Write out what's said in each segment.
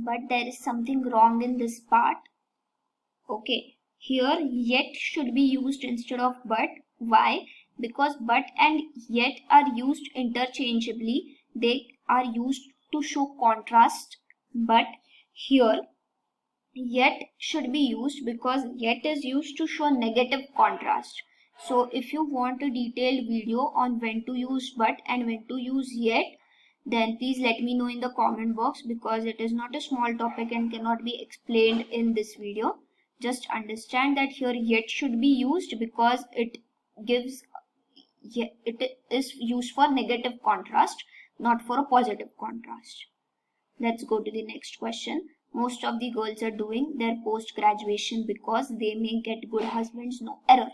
but there is something wrong in this part. Okay, here yet should be used instead of but. Why? Because but and yet are used interchangeably. They are used to show contrast, but here yet should be used because yet is used to show negative contrast. So if you want a detailed video on when to use but and when to use yet, then please let me know in the comment box, because it is not a small topic and cannot be explained in this video. Just understand that here yet should be used because it is used for negative contrast, not for a positive contrast. Let's go to the next question. Most of the girls are doing their post-graduation because they may get good husbands. No error.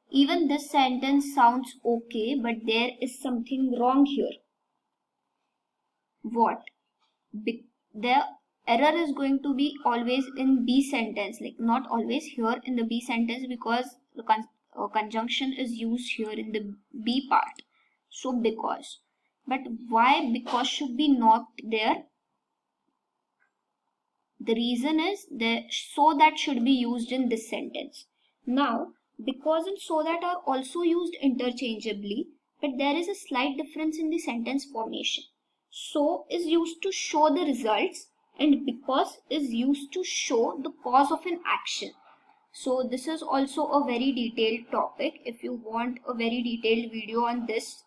Even this sentence sounds okay, but there is something wrong here. What? The error is going to be always in B sentence, like not always here in the B sentence, because the conjunction is used here in the B part. So because. But why because should be not there? The reason is that so that should be used in this sentence. Now, because and so that are also used interchangeably, but there is a slight difference in the sentence formation. So is used to show the results and because is used to show the cause of an action. So this is also a very detailed topic. If you want a very detailed video on this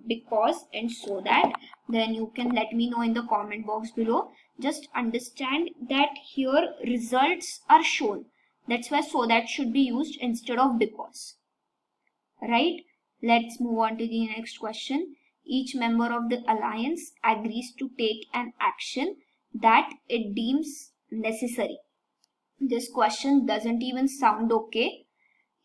because and so that, then you can let me know in the comment box below. Just understand that here results are shown. That's why so that should be used instead of because. Right? Let's move on to the next question. Each member of the alliance agrees to take an action that it deems necessary. This question doesn't even sound okay.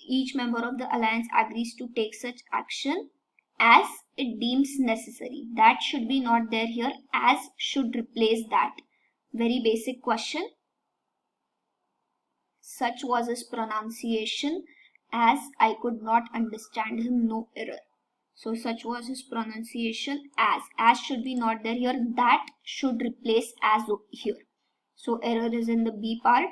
Each member of the alliance agrees to take such action as it deems necessary. That should be not there here. As should replace that. Very basic question. Such was his pronunciation, as I could not understand him. No error. So such was his pronunciation, as should be not there here. That should replace as here. So error is in the B part.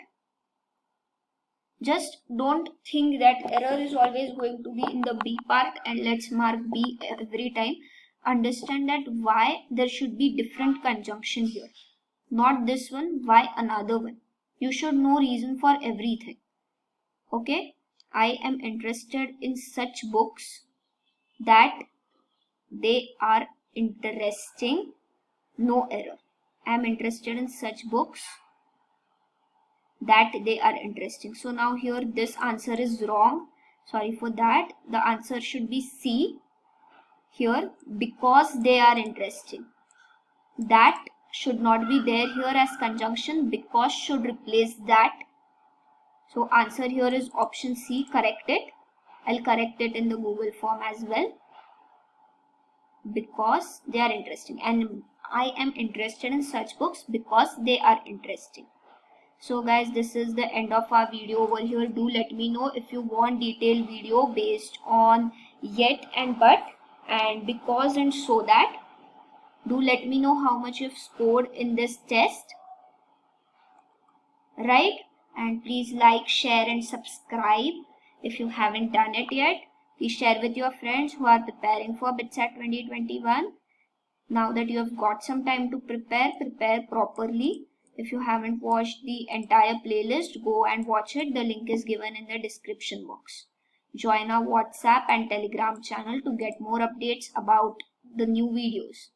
Just don't think that error is always going to be in the B part and let's mark B every time. Understand that why there should be different conjunction here. Not this one, why another one. You should know reason for everything. Okay? I am interested in such books that they are interesting. No error. I am interested in such books that they are interesting. So now here this answer is wrong. Sorry for that. The answer should be C. Here because they are interesting. That should not be there here as conjunction. Because should replace that. So answer here is option C. Correct it. I'll correct it in the Google form as well. Because they are interesting. And I am interested in such books because they are interesting. So guys, this is the end of our video over here. Do let me know if you want detailed video based on yet and but and because and so that. Do let me know how much you've scored in this test. Right? And please like, share and subscribe if you haven't done it yet. Please share with your friends who are preparing for BITSAT 2021. Now that you have got some time to prepare properly. If you haven't watched the entire playlist, go and watch it. The link is given in the description box. Join our WhatsApp and Telegram channel to get more updates about the new videos.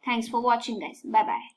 Thanks for watching guys. Bye bye.